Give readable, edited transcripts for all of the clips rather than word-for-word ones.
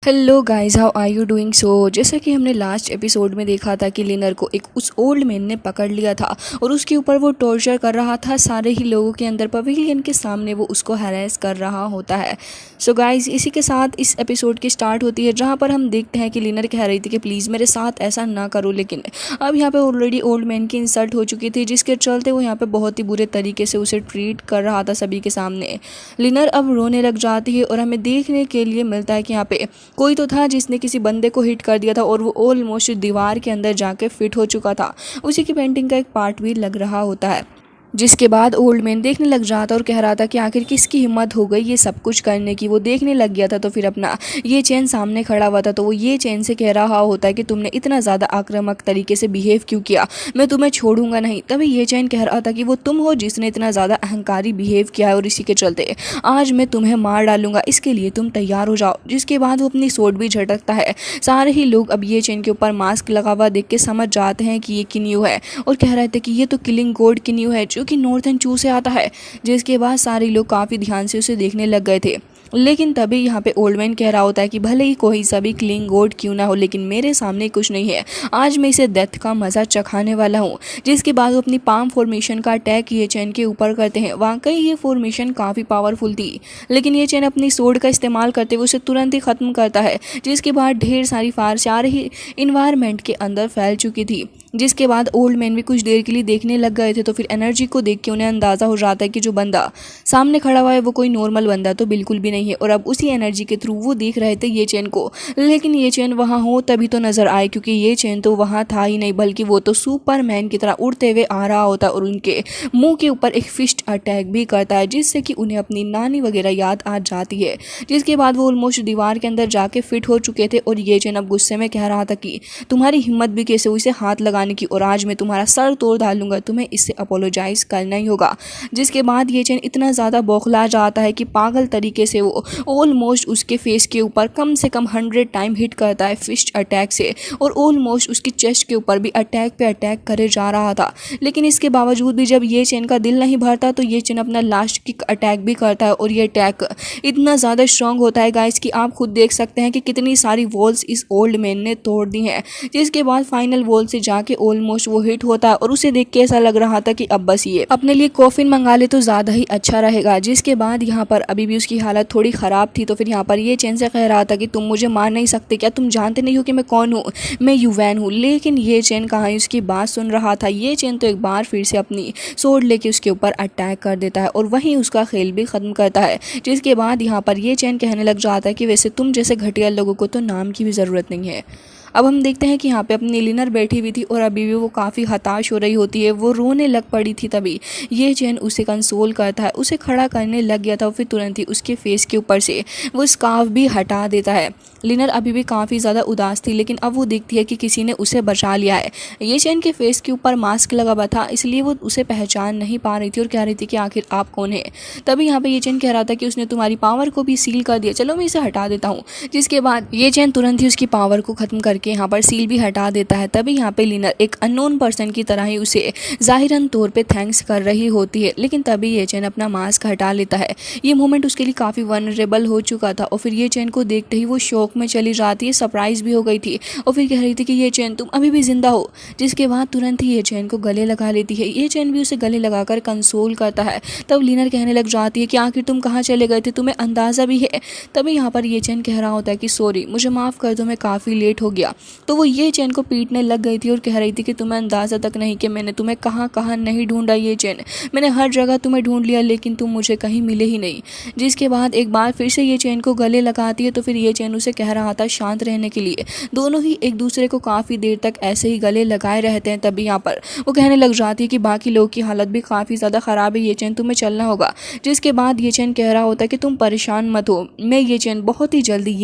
Hello guys, how are you doing. जैसा कि हमने लास्ट एपिसोड में देखा था कि लिनर को एक उस ओल्ड मैन ने पकड़ लिया था और उसके ऊपर वो टॉर्चर कर रहा था। सारे ही लोगों के अंदर पवेलियन के सामने वो उसको हैरेस कर रहा होता है। सो गाइस, इसी के साथ इस एपिसोड की स्टार्ट होती है, जहाँ पर हम देखते हैं कि लिनर कह रही थी कि प्लीज़ मेरे साथ ऐसा ना करो, लेकिन अब यहाँ पे ऑलरेडी ओल्ड मैन की इंसल्ट हो चुकी थी, जिसके चलते वो यहाँ पे बहुत ही बुरे तरीके से उसे ट्रीट कर रहा था सभी के सामने। लिनर अब रोने लग जाती है और हमें देखने के लिए मिलता है कि यहाँ पे कोई तो था जिसने किसी बंदे को हिट कर दिया था और वो ऑलमोस्ट दीवार के अंदर जाके फिट हो चुका था। उसी की पेंटिंग का एक पार्ट भी लग रहा होता है, जिसके बाद ओल्ड मैन देखने लग जाता और कह रहा था कि आखिर किसकी हिम्मत हो गई ये सब कुछ करने की। वो देखने लग गया था तो फिर अपना ये चैन सामने खड़ा हुआ था, तो वो ये चैन से कह रहा होता है कि तुमने इतना ज़्यादा आक्रामक तरीके से बिहेव क्यों किया, मैं तुम्हें छोड़ूंगा नहीं। तभी ये चैन कह रहा था कि वो तुम हो जिसने इतना ज़्यादा अहंकारी बिहेव किया है और इसी के चलते आज मैं तुम्हें मार डालूंगा, इसके लिए तुम तैयार हो जाओ। जिसके बाद वो अपनी सोट भी झटकता है। सारे ही लोग अब ये चैन के ऊपर मास्क लगा हुआ देख के समझ जाते हैं कि ये किन्यू है और कह रहे थे कि ये तो किलिंग गोड किन्यू है जो कि नॉर्थन चू से आता है। जिसके बाद सारे लोग काफ़ी ध्यान से उसे देखने लग गए थे, लेकिन तभी यहाँ पे ओल्ड मैन कह रहा होता है कि भले ही कोई सभी क्लिंग गोड क्यों ना हो, लेकिन मेरे सामने कुछ नहीं है, आज मैं इसे डेथ का मज़ा चखाने वाला हूँ। जिसके बाद वो अपनी पाम फॉर्मेशन का अटैक ये चैन के ऊपर करते हैं। वाकई ये फॉर्मेशन काफ़ी पावरफुल थी, लेकिन ये चैन अपनी सोड का इस्तेमाल करते हुए उसे तुरंत ही ख़त्म करता है। जिसके बाद ढेर सारी फायर सारे ही इन्वायरमेंट के अंदर फैल चुकी थी। जिसके बाद ओल्ड मैन भी कुछ देर के लिए देखने लग गए थे, तो फिर एनर्जी को देख के उन्हें अंदाज़ा हो जाता है कि जो बंदा सामने खड़ा हुआ है वो कोई नॉर्मल बंदा तो बिल्कुल भी नहीं है। और अब उसी एनर्जी के थ्रू वो देख रहे थे ये चैन को, लेकिन ये चैन वहाँ हो तभी तो नज़र आए, क्योंकि ये चैन तो वहाँ था ही नहीं, बल्कि वो तो सुपरमैन की तरह उड़ते हुए आ रहा होता और उनके मुंह के ऊपर एक फिस्ट अटैक भी करता है, जिससे कि उन्हें अपनी नानी वगैरह याद आ जाती है। जिसके बाद वो ऑलमोस्ट दीवार के अंदर जाके फिट हो चुके थे और ये चैन अब गुस्से में कह रहा था कि तुम्हारी हिम्मत भी कैसे हुई इसे हाथ लगाने की, और आज मैं तुम्हारा सर तोड़ डालूंगा, तुम्हें इससे अपोलोजाइज करना ही होगा। जिसके बाद ये चैन इतना ज़्यादा बौखला जाता है कि पागल तरीके से वो ऑलमोस्ट उसके फेस के ऊपर कम से कम 100 टाइम हिट करता है फिस्ट अटैक से, और ऑलमोस्ट उसकी चेस्ट के ऊपर भी अटैक पे अटैक करे जा रहा था। लेकिन इसके बावजूद भी जब ये चैन का दिल नहीं भरता तो ये चैन अपना लास्ट किक अटैक भी करता है, और ये अटैक इतना ज़्यादा स्ट्रांग होता है गाइस कि आप खुद देख सकते हैं कि कितनी सारी वॉल्स इस ओल्ड मैन ने तोड़ दी हैं। जिसके बाद फाइनल वॉल से जाके ऑलमोस्ट वो हिट होता है और उसे देख के ऐसा लग रहा था कि अब बस ये अपने लिए कॉफिन मंगा ले तो ज़्यादा ही अच्छा रहेगा। जिसके बाद यहाँ पर अभी भी उसकी हालत थोड़ी ख़राब थी, तो फिर यहाँ पर ये चैन से कह रहा था कि तुम मुझे मार नहीं सकते क्या, तुम जानते नहीं हो कि मैं कौन हूँ, मैं युवैन हूँ। लेकिन ये चैन कहाँ उसकी बात सुन रहा था। ये चैन तो एक बार फिर से अपनी सोड लेके उसके ऊपर अटैक कर देता है और वहीं उसका खेल भी ख़त्म करता है। जिसके बाद यहाँ पर ये चैन कहने लग जाता है कि वैसे तुम जैसे घटिया लोगों को तो नाम की भी ज़रूरत नहीं है। अब हम देखते हैं कि यहाँ पे अपनी लिनर बैठी हुई थी और अभी भी वो काफ़ी हताश हो रही होती है, वो रोने लग पड़ी थी। तभी ये चैन उसे कंसोल करता है, उसे खड़ा करने लग गया था और फिर तुरंत ही उसके फेस के ऊपर से वो स्कार्फ भी हटा देता है। लिनर अभी भी काफ़ी ज़्यादा उदास थी, लेकिन अब वो देखती है कि किसी ने उसे बचा लिया है। ये चैन के फेस के ऊपर मास्क लगा हुआ था, इसलिए वो उसे पहचान नहीं पा रही थी और कह रही थी कि आखिर आप कौन है। तभी यहाँ पे ये चैन कह रहा था कि उसने तुम्हारी पावर को भी सील कर दिया, चलो मैं इसे हटा देता हूँ। जिसके बाद ये चैन तुरंत ही उसकी पावर को ख़त्म करके यहाँ पर सील भी हटा देता है। तभी यहाँ पे लिनर एक अननोन पर्सन की तरह ही उसे ज़ाहिरन तौर पे थैंक्स कर रही होती है, लेकिन तभी ये चैन अपना मास्क हटा लेता है। ये मोमेंट उसके लिए काफ़ी वनरेबल हो चुका था और फिर ये चैन को देखते ही वो शौक में चली जाती है, सरप्राइज भी हो गई थी और फिर कह रही थी कि ये चैन तुम अभी भी जिंदा हो। जिसके बाद तुरंत ही ये चैन को गले लगा लेती है। ये चैन भी उसे गले लगाकर कंसोल करता है। तब लिनर कहने लग जाती है कि आखिर तुम कहाँ चले गए थे, तुम्हें अंदाज़ा भी है। तभी यहाँ पर ये चैन कह रहा होता है कि सॉरी, मुझे माफ़ कर दो, मैं काफ़ी लेट हो गया। तो वो ये चैन को पीटने लग गई थी और कह रही थी कि तुम्हें अंदाज़ा तक नहीं कि मैंने तुम्हें कहाँ कहाँ नहीं ढूंढा। ये चैन मैंने हर जगह तुम्हें ढूंढ लिया, लेकिन तुम मुझे कहीं मिले ही नहीं। जिसके बाद एक बार फिर से ये चैन को गले लगाती है, तो फिर ये चैन उसे कह रहा था शांत रहने के लिए। दोनों ही एक दूसरे को काफ़ी देर तक ऐसे ही गले लगाए रहते हैं। तभी यहाँ पर वो कहने लग जाती है कि बाकी लोगों की हालत भी काफ़ी ज़्यादा ख़राब है, ये चैन तुम्हें चलना होगा। जिसके बाद ये चैन कह रहा होता है कि तुम परेशान मत हो, मैं ये चैन बहुत ही जल्दी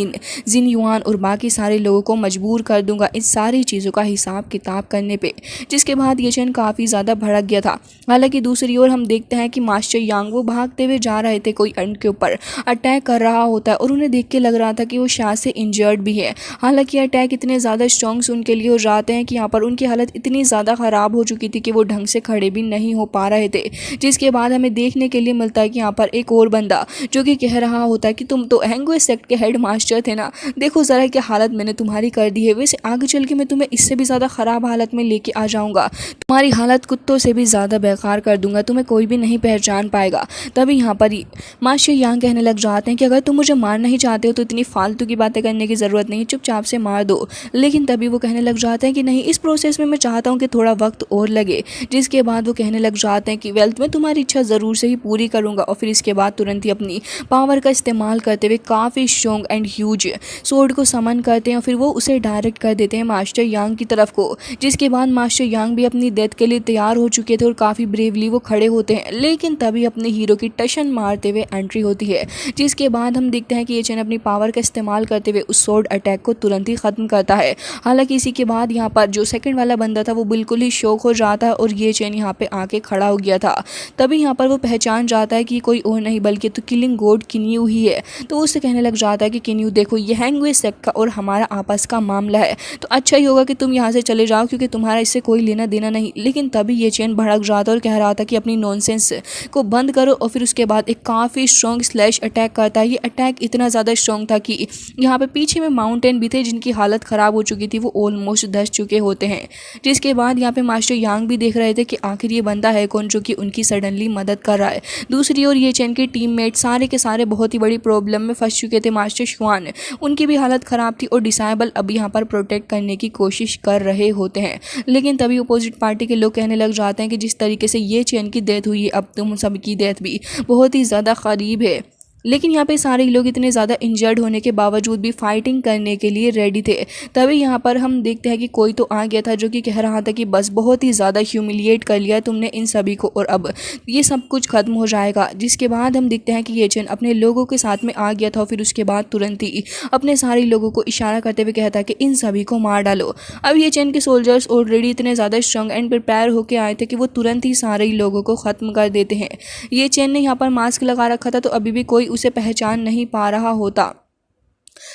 जिन युआन और बाकी सारे लोगों को मजबूर मजबूर कर दूंगा इन सारी चीज़ों का हिसाब किताब करने पे। जिसके बाद ये चैन काफ़ी ज़्यादा भड़क गया था। हालांकि दूसरी ओर हम देखते हैं कि मास्टर यांग वो भागते हुए जा रहे थे, कोई अंड के ऊपर अटैक कर रहा होता है और उन्हें देख के लग रहा था कि वो शायद से इंजर्ड भी है। हालांकि अटैक इतने ज़्यादा स्ट्रॉन्ग उनके लिए हो जाते हैं कि यहाँ पर उनकी हालत इतनी ज़्यादा ख़राब हो चुकी थी कि वो ढंग से खड़े भी नहीं हो पा रहे थे। जिसके बाद हमें देखने के लिए मिलता है कि यहाँ पर एक और बंदा जो कि कह रहा होता है कि तुम तो हैंगवे सेक्ट के हेड मास्टर थे ना, देखो ज़रा क्या हालत मैंने तुम्हारी कर दी है। वैसे आगे चल के मैं तुम्हें इससे भी ज़्यादा ख़राब हालत में लेके आ जाऊँगा, तुम्हारी हालत कुत्तों से भी ज़्यादा बेकार कर दूंगा, तुम्हें कोई भी नहीं पहचान पाएगा। तभी यहाँ पर ही मास्टर यांग कहने लग जाते हैं कि अगर तुम मुझे मारना ही चाहते हो तो इतनी फालतू की बातें करने की ज़रूरत नहीं, चुपचाप से मार दो। लेकिन तभी वो कहने लग जाते हैं कि नहीं, इस प्रोसेस में मैं चाहता हूँ कि थोड़ा वक्त और लगे। जिसके बाद वो कहने लग जाते हैं कि वेल्थ मैं तुम्हारी इच्छा ज़रूर से ही पूरी करूँगा। और फिर इसके बाद तुरंत ही अपनी पावर का इस्तेमाल करते हुए काफ़ी स्ट्रॉन्ग एंड ह्यूज सोर्ड को समन करते हैं और फिर वो उसे डायरेक्ट कर देते हैं मास्टर यांग की तरफ को। जिसके बाद मास्टर यांग भी अपनी डेथ के लिए तैयार हो चुके थे और काफ़ी ब्रेवली वो खड़े होते हैं। लेकिन तभी अपने हीरो की टशन मारते हुए एंट्री होती है। जिसके बाद हम देखते हैं कि ये चैन अपनी पावर का इस्तेमाल करते हुए उस सोर्ड अटैक को तुरंत ही ख़त्म करता है। हालांकि इसी के बाद यहाँ पर जो सेकंड वाला बंदा था वो बिल्कुल ही शॉक हो जाता है और ये चैन यहाँ पे आके खड़ा हो गया था। तभी यहाँ पर वो पहचान जाता है कि कोई और नहीं बल्कि तो किलिंग गॉड किन्यू ही है। तो उससे कहने लग जाता है कि किन्यू देखो, ये हैंगवे सेक्ट का और हमारा आपस का मामला है, तो अच्छा ही होगा कि तुम यहाँ से चले जाओ क्योंकि तुम्हारा इससे कोई लेना देना नहीं। लेकिन तभी ये चैन भड़क जाता और कह रहा था कि अपनी नॉनसेंस को बंद करो। और फिर उसके बाद एक काफ़ी स्ट्रॉन्ग स्लैश अटैक करता है। ये अटैक इतना ज़्यादा स्ट्रॉन्ग था कि यहाँ पे पीछे में माउंटेन भी थे जिनकी हालत ख़राब हो चुकी थी, वो ऑलमोस्ट धस चुके होते हैं। जिसके बाद यहाँ पे मास्टर यांग भी देख रहे थे कि आखिर ये बंदा है कौन जो कि उनकी सडनली मदद कर रहा है। दूसरी ओर ये चैन के टीममेट सारे के सारे बहुत ही बड़ी प्रॉब्लम में फंस चुके थे। मास्टर शुआन उनकी भी हालत ख़राब थी और डिसाइबल अब यहाँ पर प्रोटेक्ट करने की कोशिश कर रहे होते हैं। लेकिन तभी अपोजिट पार्टी के लोग कहने लग जाते हैं कि जिस तरीके से ये चैन की डेथ हुई है, अब तुम सबकी डेथ भी बहुत ही ज़्यादा करीब है। लेकिन यहाँ पे सारे लोग इतने ज़्यादा इंजर्ड होने के बावजूद भी फाइटिंग करने के लिए रेडी थे। तभी यहाँ पर हम देखते हैं कि कोई तो आ गया था जो कि कह रहा था कि बस बहुत ही ज़्यादा ह्यूमिलिएट कर लिया तुमने इन सभी को और अब ये सब कुछ खत्म हो जाएगा। जिसके बाद हम देखते हैं कि ये चैन अपने लोगों के साथ में आ गया था और फिर उसके बाद तुरंत ही अपने सारे लोगों को इशारा करते हुए कहता है कि इन सभी को मार डालो। अब ये चैन के सोल्जर्स ऑलरेडी इतने ज़्यादा स्ट्रॉन्ग एंड प्रिपेयर होकर आए थे कि वो तुरंत ही सारे लोगों को ख़त्म कर देते हैं। ये चैन ने यहाँ पर मास्क लगा रखा था तो अभी भी कोई उसे पहचान नहीं पा रहा होता।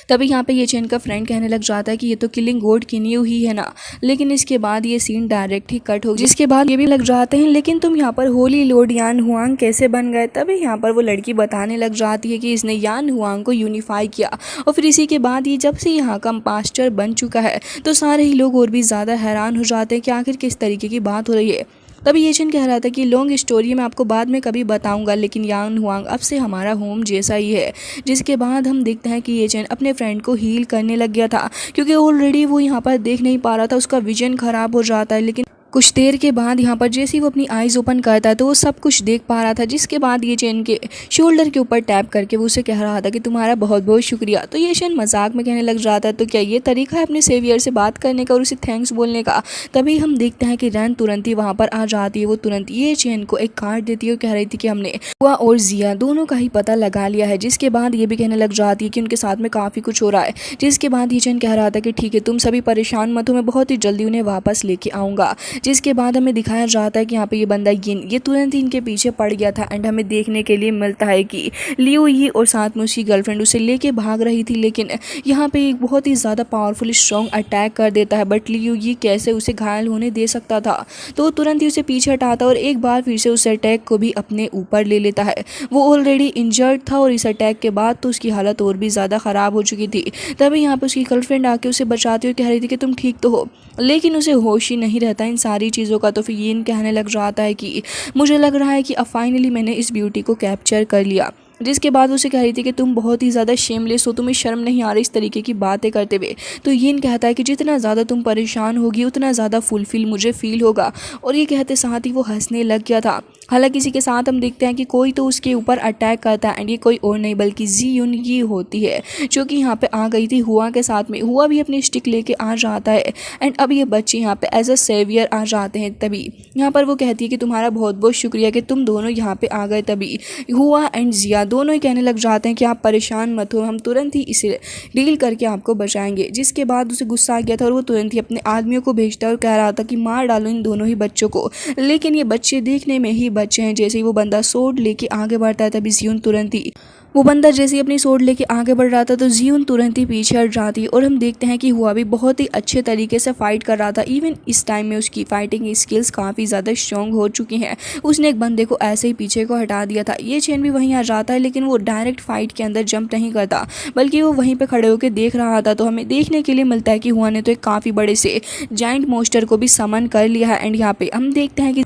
तभी यहाँ पे ये चैन का फ्रेंड कहने लग जाता है कि ये तो किलिंग गॉड किन्यू ही है ना। लेकिन इसके बाद ये सीन डायरेक्ट ही कट हो, जिसके बाद ये भी लग जाते हैं लेकिन तुम यहाँ पर होली लॉर्ड यान हुआंग कैसे बन गए। तभी यहाँ पर वो लड़की बताने लग जाती है कि इसने यान हुआंग को यूनिफाई किया और फिर इसी के बाद ये जब से यहाँ का मास्टर बन चुका है तो सारे ही लोग और भी ज़्यादा हैरान हो जाते हैं कि आखिर किस तरीके की बात हो रही है। तभी ये चैन कह रहा था कि लॉन्ग स्टोरी मैं आपको बाद में कभी बताऊंगा, लेकिन यान हुआंग अब से हमारा होम जैसा ही है। जिसके बाद हम देखते हैं कि ये चैन अपने फ्रेंड को हील करने लग गया था क्योंकि ऑलरेडी वो यहाँ पर देख नहीं पा रहा था, उसका विजन खराब हो जाता है। लेकिन कुछ देर के बाद यहाँ पर जैसे ही वो अपनी आइज़ ओपन करता है तो वो सब कुछ देख पा रहा था। जिसके बाद ये चैन के शोल्डर के ऊपर टैप करके वो उसे कह रहा था कि तुम्हारा बहुत बहुत शुक्रिया। तो ये चैन मजाक में कहने लग जाता है तो क्या ये तरीका है अपने सेवियर से बात करने का और उसे थैंक्स बोलने का। तभी हम देखते हैं कि रैन तुरंत ही वहाँ पर आ जाती है। वो तुरंत ये चैन को एक कार्ड देती है और कह रही थी कि हमने हुआ और जिया दोनों का ही पता लगा लिया है। जिसके बाद ये भी कहने लग जाती है कि उनके साथ में काफ़ी कुछ हो रहा है। जिसके बाद ये चैन कह रहा था कि ठीक है तुम सभी परेशान मत हो, मैं बहुत ही जल्दी उन्हें वापस लेके आऊँगा। जिसके बाद हमें दिखाया जाता है कि यहाँ पे ये बंदा ये तुरंत ही इनके पीछे पड़ गया था एंड हमें देखने के लिए मिलता है कि लियो ये और साथ में उसकी गर्लफ्रेंड उसे लेके भाग रही थी। लेकिन यहाँ पे एक बहुत ही ज़्यादा पावरफुल स्ट्रॉन्ग अटैक कर देता है, बट लियो ये कैसे उसे घायल होने दे सकता था। तो तुरंत ही उसे पीछे हटाता और एक बार फिर से उस अटैक को भी अपने ऊपर ले लेता है। वो ऑलरेडी इंजर्ड था और इस अटैक के बाद तो उसकी हालत और भी ज़्यादा ख़राब हो चुकी थी। तभी यहाँ पर उसकी गर्लफ्रेंड आके उसे बचाती हुई कह रही थी कि तुम ठीक तो हो, लेकिन उसे होश ही नहीं रहता इन सारी चीज़ों का। तो फिर ये कहने लग जाता है कि मुझे लग रहा है कि अब फाइनली मैंने इस ब्यूटी को कैप्चर कर लिया। जिसके बाद उसे कह रही थी कि तुम बहुत ही ज़्यादा शेमलेस हो, तुम्हें शर्म नहीं आ रही इस तरीके की बातें करते हुए। तो यीन कहता है कि जितना ज़्यादा तुम परेशान होगी उतना ज़्यादा फुलफिल मुझे फील होगा। और ये कहते साथ ही वो हंसने लग गया था। हालांकि इसी के साथ हम देखते हैं कि कोई तो उसके ऊपर अटैक करता है एंड ये कोई और नहीं बल्कि जी यून ये होती है जो कि यहाँ पे आ गई थी हुआ के साथ में। हुआ भी अपनी स्टिक लेके आ जाता है एंड अब ये बच्चे यहाँ पे एज अ सेवियर आ जाते हैं। तभी यहाँ पर वो कहती है कि तुम्हारा बहुत बहुत शुक्रिया कि तुम दोनों यहाँ पे आ गए। तभी हुआ एंड जिया दोनों ही कहने लग जाते हैं कि आप परेशान मत हो, हम तुरंत ही इसे डील करके आपको बचाएंगे। जिसके बाद उसे गुस्सा आ गया था और वो तुरंत ही अपने आदमियों को भेजता है और कह रहा था कि मार डालो इन दोनों ही बच्चों को। लेकिन ये बच्चे देखने में ही बच्चे हैं। जैसे ही वो बंदा सोड लेके आगे बढ़ता है तभी जियून तुरंत ही वो बंदा जैसे ही अपनी सोड लेके आगे बढ़ रहा था तो जियून तुरंत ही पीछे हट जाती है और हम देखते हैं कि हुआ भी बहुत ही अच्छे तरीके से फाइट कर रहा था। इवन इस टाइम में उसकी फाइटिंग स्किल्स काफ़ी ज़्यादा स्ट्रॉन्ग हो चुकी हैं। उसने एक बंदे को ऐसे ही पीछे को हटा दिया था। ये चेन भी वहीं आ जाता है लेकिन वो डायरेक्ट फाइट के अंदर जंप नहीं करता बल्कि वो वहीं पर खड़े होकर देख रहा था। तो हमें देखने के लिए मिलता है कि हुआ ने तो एक काफ़ी बड़े से जाइंट मोस्टर को भी समन कर लिया है एंड यहाँ पे हम देखते हैं कि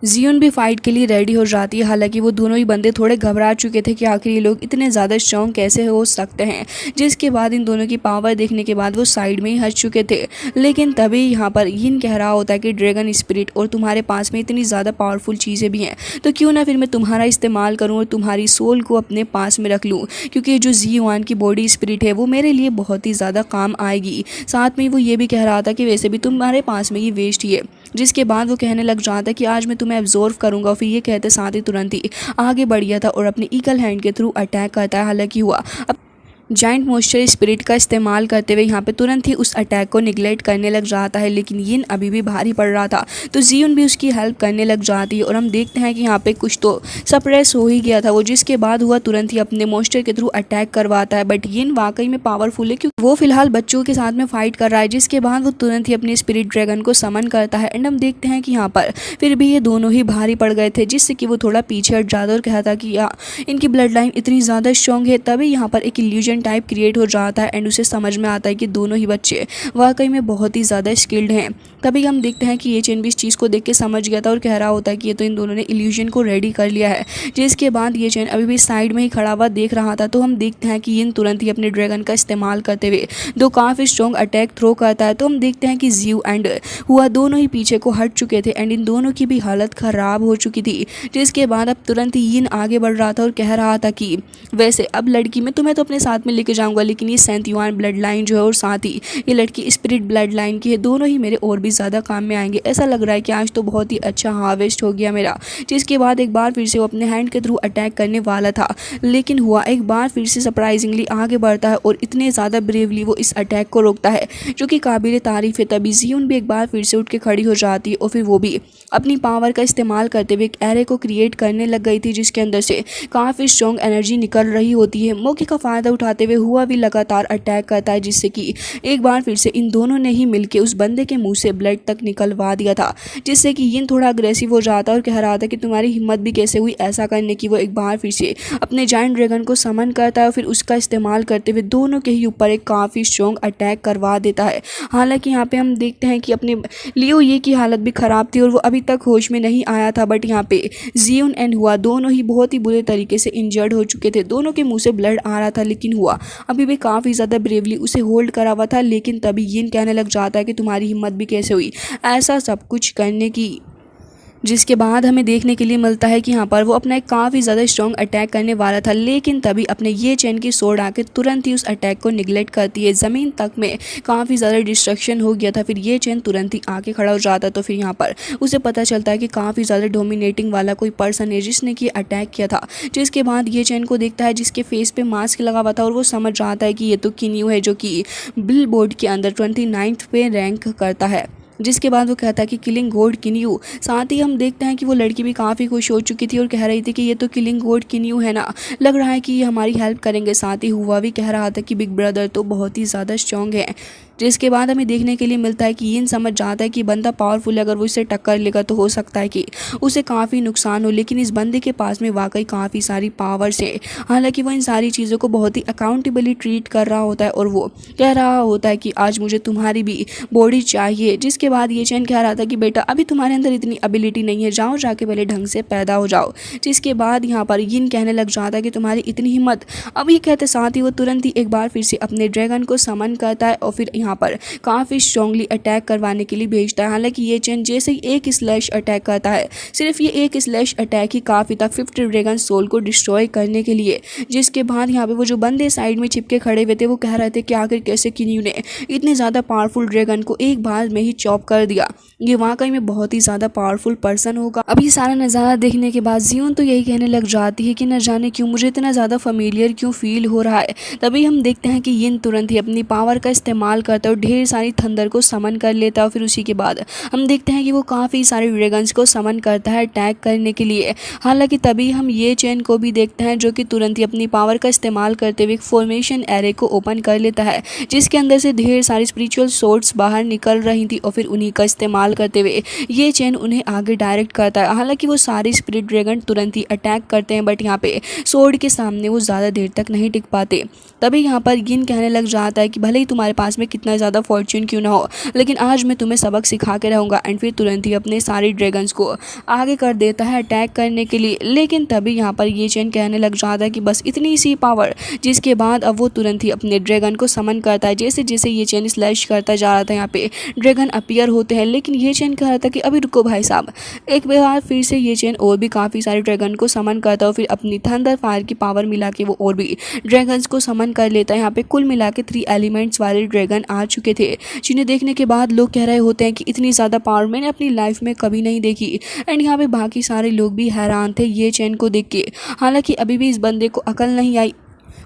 जियोन भी फाइट के लिए रेडी हो जाती है। हालांकि वो दोनों ही बंदे थोड़े घबरा चुके थे कि आखिर ये लोग इतने ज़्यादा स्ट्रॉन्ग कैसे हो सकते हैं। जिसके बाद इन दोनों की पावर देखने के बाद वो साइड में ही हट चुके थे। लेकिन तभी यहाँ पर यिन कह रहा होता है कि ड्रैगन स्पिरिट और तुम्हारे पास में इतनी ज़्यादा पावरफुल चीज़ें भी हैं तो क्यों ना फिर मैं तुम्हारा इस्तेमाल करूँ और तुम्हारी सोल को अपने पास में रख लूँ, क्योंकि जो जी युआन की बॉडी स्पिरिट है वो मेरे लिए बहुत ही ज़्यादा काम आएगी। साथ में वो ये भी कह रहा था कि वैसे भी तुम्हारे पास में ये वेस्ट ही है। जिसके बाद वो कहने लग जाता है कि आज मैं तुम्हें एब्जॉर्व करूंगा। फिर ये कहते साथ ही तुरंत ही आगे बढ़ गया था और अपने ईगल हैंड के थ्रू अटैक करता है। हालांकि हुआ अब जाइंट मोस्टर स्पिरिट का इस्तेमाल करते हुए यहाँ पे तुरंत ही उस अटैक को निगलेक्ट करने लग जाता है। लेकिन यिन अभी भी भारी पड़ रहा था तो जियोन भी उसकी हेल्प करने लग जाती है और हम देखते हैं कि यहाँ पे कुछ तो सप्रेस हो ही गया था वो। जिसके बाद हुआ तुरंत ही अपने मोस्टर के थ्रू अटैक करवाता है। बट यिन वाकई में पावरफुल है क्योंकि वो फिलहाल बच्चों के साथ में फाइट कर रहा है। जिसके बाद वो तुरंत ही अपने स्पिरिट ड्रैगन को समन करता है एंड हम देखते हैं कि यहाँ पर फिर भी ये दोनों ही भारी पड़ गए थे, जिससे कि वो थोड़ा पीछे हट जाता और कहता कि इनकी ब्लड लाइन इतनी ज़्यादा स्ट्रॉन्ग है। तभी यहाँ पर एक इल्यूजन टाइप क्रिएट हो आता है एंड उसे समझ में आता है कि दोनों ही बच्चे वाकई में बहुत ही ज़्यादा स्किल्ड हैं। तभी हम देखते हैं कि ये चेन भी इस चीज़ को देख के समझ गया था और कह रहा होता है कि ये तो इन दोनों ने इल्यूजन को रेडी कर लिया है। जिसके बाद ये चेन अभी भी साइड में ही खड़ा हुआ देख रहा था। तो हम देखते हैं कि ये तुरंत ही अपने ड्रैगन का इस्तेमाल करते हुए दो काफ़ी स्ट्रॉन्ग अटैक थ्रो करता है। तो हम देखते हैं कि जियो एंड हुआ दोनों ही पीछे को हट चुके थे एंड इन दोनों की भी हालत ख़राब हो चुकी थी। जिसके बाद अब तुरंत ही यिन आगे बढ़ रहा था और कह रहा था कि वैसे अब लड़की मैं तुम्हें तो अपने साथ में लेके जाऊँगा, लेकिन ये सेंट युआन ब्लड लाइन जो है और साथ ही ये लड़की स्पिरिट ब्लड लाइन की है, दोनों ही मेरे और भी ज़्यादा काम में आएंगे। ऐसा लग रहा है कि आज तो बहुत ही अच्छा हार्वेस्ट हो गया मेरा। जिसके बाद एक बार फिर से वो अपने हैंड के थ्रू अटैक करने वाला था, लेकिन हुआ एक बार फिर से सरप्राइजिंगली आगे बढ़ता है और इतने ज़्यादा ब्रेवली वो इस अटैक को रोकता है जो कि काबिल तारीफ है। तभी जियोन भी एक बार फिर से उठ के खड़ी हो जाती है और फिर वो भी अपनी पावर का इस्तेमाल करते हुए एक एरे को क्रिएट करने लग गई थी, जिसके अंदर से काफ़ी स्ट्रॉन्ग एनर्जी निकल रही होती है। मौके का फ़ायदा उठाते हुए हुआ भी लगातार अटैक करता है, जिससे कि एक बार फिर से इन दोनों ने ही मिलकर उस बंदे के मुंह से ब्लड तक निकलवा दिया था। जिससे कि यिन थोड़ा अग्रेसिव हो जाता है और कह रहा था कि तुम्हारी हिम्मत भी कैसे हुई ऐसा करने की। वो एक बार फिर से अपने जायंट ड्रैगन को समन करता है और फिर उसका इस्तेमाल करते हुए दोनों के ही ऊपर एक काफ़ी स्ट्रॉन्ग अटैक करवा देता है। हालांकि यहाँ पे हम देखते हैं कि अपने लियो ये की हालत भी ख़राब थी और वो अभी तक होश में नहीं आया था। बट यहाँ पे जियोन एंड हुआ दोनों ही बहुत ही बुरे तरीके से इंजर्ड हो चुके थे। दोनों के मुंह से ब्लड आ रहा था, लेकिन हुआ अभी भी काफ़ी ज़्यादा ब्रेवली उसे होल्ड करा हुआ था। लेकिन तभी यिन कहने लग जाता है कि तुम्हारी हिम्मत भी कैसे हुई ऐसा सब कुछ करने की। जिसके बाद हमें देखने के लिए मिलता है कि यहाँ पर वो अपना एक काफ़ी ज़्यादा स्ट्रॉन्ग अटैक करने वाला था, लेकिन तभी अपने ये चैन की सोड आके तुरंत ही उस अटैक को निगलेक्ट करती है। ज़मीन तक में काफ़ी ज़्यादा डिस्ट्रक्शन हो गया था। फिर ये चैन तुरंत ही आके खड़ा हो जाता। तो फिर यहाँ पर उसे पता चलता है कि काफ़ी ज़्यादा डोमिनेटिंग वाला कोई पर्सन है जिसने कि अटैक किया था। जिसके बाद ये चैन को देखता है जिसके फेस पे मास्क लगा हुआ था और वो समझ जाता है कि ये तो किन्यू है जो कि बिल बोर्ड के अंदर 29th पे रैंक करता है। जिसके बाद वो कहता है कि किलिंग गोड किन्यू। साथ ही हम देखते हैं कि वो लड़की भी काफ़ी खुश हो चुकी थी और कह रही थी कि ये तो किलिंग गोड किन्यू है ना, लग रहा है कि ये हमारी हेल्प करेंगे। साथ ही हुआ भी कह रहा था कि बिग ब्रदर तो बहुत ही ज़्यादा स्ट्रॉन्ग है। जिसके बाद हमें देखने के लिए मिलता है कि यिन समझ जाता है कि बंदा पावरफुल है, अगर वो इससे टक्कर लेगा तो हो सकता है कि उसे काफ़ी नुकसान हो। लेकिन इस बंदे के पास में वाकई काफ़ी सारी पावर्स है। हालांकि वो इन सारी चीज़ों को बहुत ही अकाउंटेबली ट्रीट कर रहा होता है और वो कह रहा होता है कि आज मुझे तुम्हारी भी बॉडी चाहिए। जिसके बाद ये चैन कह रहा था कि बेटा अभी तुम्हारे अंदर इतनी एबिलिटी नहीं है, जाओ जाके पहले ढंग से पैदा हो जाओ। जिसके बाद यहाँ पर यिन कहने लग जाता है कि तुम्हारी इतनी हिम्मत। अब ये कहते साथ ही वो तुरंत ही एक बार फिर से अपने ड्रैगन को समन करता है और फिर यहाँ यहाँ पर काफ़ी स्ट्रांगली अटैक करवाने के लिए भेजता है। हालांकि ये चेन जैसे ही एक स्लैश अटैक करता है, सिर्फ ये एक स्लैश अटैक ही काफ़ी था 50 ड्रैगन सोल को डिस्ट्रॉय करने के लिए। जिसके बाद यहाँ पे वो जो बंदे साइड में चिपके खड़े हुए थे वो कह रहे थे कि आखिर कैसे किन्यू ने इतने ज़्यादा पावरफुल ड्रैगन को एक बार में ही चॉप कर दिया, ये वाकई में बहुत ही ज़्यादा पावरफुल पर्सन होगा। अब ये सारा नज़ारा देखने के बाद जियोन तो यही कहने लग जाती है कि न जाने क्यों मुझे इतना ज़्यादा फेमिलियर क्यों फील हो रहा है। तभी हम देखते हैं कि यिन तुरंत ही अपनी पावर का इस्तेमाल करता है और ढेर सारी थंडर को समन कर लेता है। फिर उसी के बाद हम देखते हैं कि वो काफ़ी सारे ड्रैगन्स को समन करता है अटैक करने के लिए। हालांकि तभी हम ये चेन को भी देखते हैं जो कि तुरंत ही अपनी पावर का इस्तेमाल करते हुए एक फॉर्मेशन एरे को ओपन कर लेता है, जिसके अंदर से ढेर सारी स्पिरिचुअल सोर्ड्स बाहर निकल रही थी और फिर उन्हीं का इस्तेमाल करते हुए ये चेन उन्हें आगे डायरेक्ट करता है। हालांकि वो सारे स्पिरिट ड्रैगन तुरंत ही अटैक करते हैं, बट यहाँ पे सोर्ड के सामने वो ज़्यादा देर तक नहीं टिक पाते। तभी यहाँ पर यिन कहने लग जाता है कि भले ही तुम्हारे पास में कितना ज़्यादा फॉर्च्यून क्यों ना हो, लेकिन आज मैं तुम्हें सबक सिखा के रहूँगा। एंड फिर तुरंत ही अपने सारे ड्रैगन्स को आगे कर देता है अटैक करने के लिए। लेकिन तभी यहाँ पर ये चेन कहने लग जाता है कि बस इतनी सी पावर, जिसके बाद अब वो तुरंत ही अपने ड्रैगन को समन करता है। जैसे जैसे ये चेन स्लैश करता जा रहा था यहाँ पे ड्रैगन अपीयर होते हैं, लेकिन ये चेन कह रहा था कि अभी रुको भाई साहब। एक बार फिर से ये चेन और भी काफ़ी सारे ड्रैगन को समन करता है और फिर अपनी थंडर फायर की पावर मिला के वो और भी ड्रैगन्स को समन कर लेता है। यहाँ पे कुल मिला के 3 एलिमेंट्स वाले ड्रैगन आ चुके थे, जिन्हें देखने के बाद लोग कह रहे होते हैं कि इतनी ज़्यादा पावर मैंने अपनी लाइफ में कभी नहीं देखी। एंड यहाँ पे बाकी सारे लोग भी हैरान थे ये चेन को देख के। हालांकि अभी भी इस बंदे को अकल नहीं आई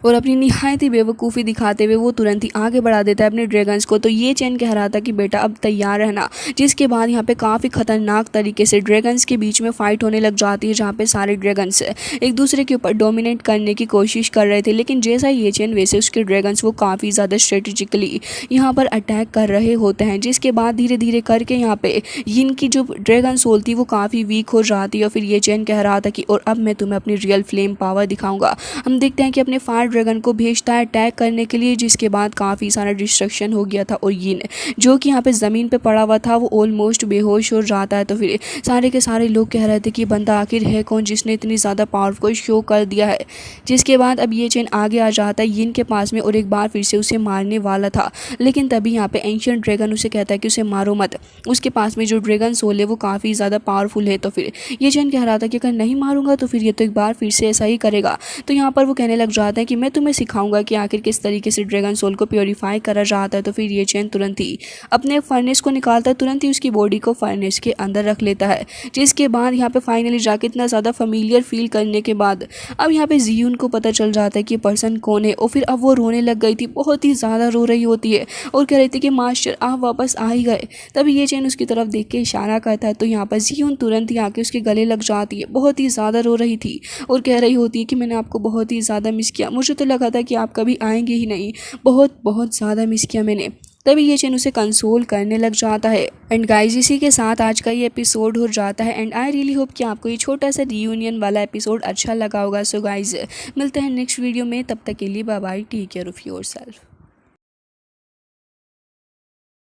और अपनी निहायत ही बेवकूफ़ी दिखाते हुए वो तुरंत ही आगे बढ़ा देता है अपने ड्रैगन्स को। तो ये चेन कह रहा था कि बेटा अब तैयार रहना। जिसके बाद यहाँ पे काफ़ी खतरनाक तरीके से ड्रैगन्स के बीच में फ़ाइट होने लग जाती है, जहाँ पे सारे ड्रैगन्स एक दूसरे के ऊपर डोमिनेट करने की कोशिश कर रहे थे। लेकिन जैसा ये चेन वैसे उसके ड्रैगन्स वो काफ़ी ज़्यादा स्ट्रेटेजिकली यहाँ पर अटैक कर रहे होते हैं। जिसके बाद धीरे धीरे करके यहाँ पे यिन की जो ड्रैगन सोल थी वो काफ़ी वीक हो जाती है और फिर ये चेन कह रहा था कि और अब मैं तुम्हें अपनी रियल फ्लेम पावर दिखाऊंगा। हम देखते हैं कि अपने फायर ड्रैगन को भेजता है अटैक करने के लिए, जिसके बाद काफ़ी सारा डिस्ट्रक्शन हो गया था और यिन जो कि यहाँ पे ज़मीन पे पड़ा हुआ था वो ऑलमोस्ट बेहोश हो जाता है। तो फिर सारे के सारे लोग कह रहे थे कि बंदा आखिर है कौन जिसने इतनी ज़्यादा पावर को शो कर दिया है। जिसके बाद अब ये चेन आगे आ जाता है यिन के पास में और एक बार फिर से उसे मारने वाला था। लेकिन तभी यहाँ पे एंशिएंट ड्रैगन उसे कहता है कि उसे मारो मत, उसके पास में जो ड्रैगन सोल है वो काफ़ी ज़्यादा पावरफुल है। तो फिर ये चेन कह रहा था कि अगर नहीं मारूंगा तो फिर ये तो एक बार फिर से ऐसा ही करेगा। तो यहाँ पर वो कहने लग जाता है कि मैं तुम्हें सिखाऊंगा कि आखिर किस तरीके से ड्रैगन सोल को प्योरीफाई करा जाता है। तो फिर ये चेन तुरंत ही अपने फर्नेस को निकालता है, तुरंत ही उसकी बॉडी को फर्नेस के अंदर रख लेता है। जिसके बाद यहाँ पे फाइनली जाके इतना ज़्यादा फेमिलियर फील करने के बाद अब यहाँ पे जियून को पता चल जाता है कि पर्सन कौन है। और फिर अब वो रोने लग गई थी, बहुत ही ज़्यादा रो रही होती है और कह रही थी कि मास्टर आप वापस आ ही गए। तभी ये चेन उसकी तरफ देख के इशारा करता है। तो यहाँ पर जियून तुरंत ही आके उसके गले लग जाती है, बहुत ही ज़्यादा रो रही थी और कह रही होती है कि मैंने आपको बहुत ही ज़्यादा मिस किया, मुझे तो लगा था कि आप कभी आएंगे ही नहीं, बहुत बहुत ज़्यादा मिस किया मैंने। तभी ये चेन उसे कंसोल करने लग जाता है। एंड गाइज इसी के साथ आज का ये एपिसोड हो जाता है। एंड आई रियली होप कि आपको ये छोटा सा रियूनियन वाला एपिसोड अच्छा लगा होगा। सो गाइज मिलते हैं नेक्स्ट वीडियो में, तब तक के लिए bye bye, take care of yourself.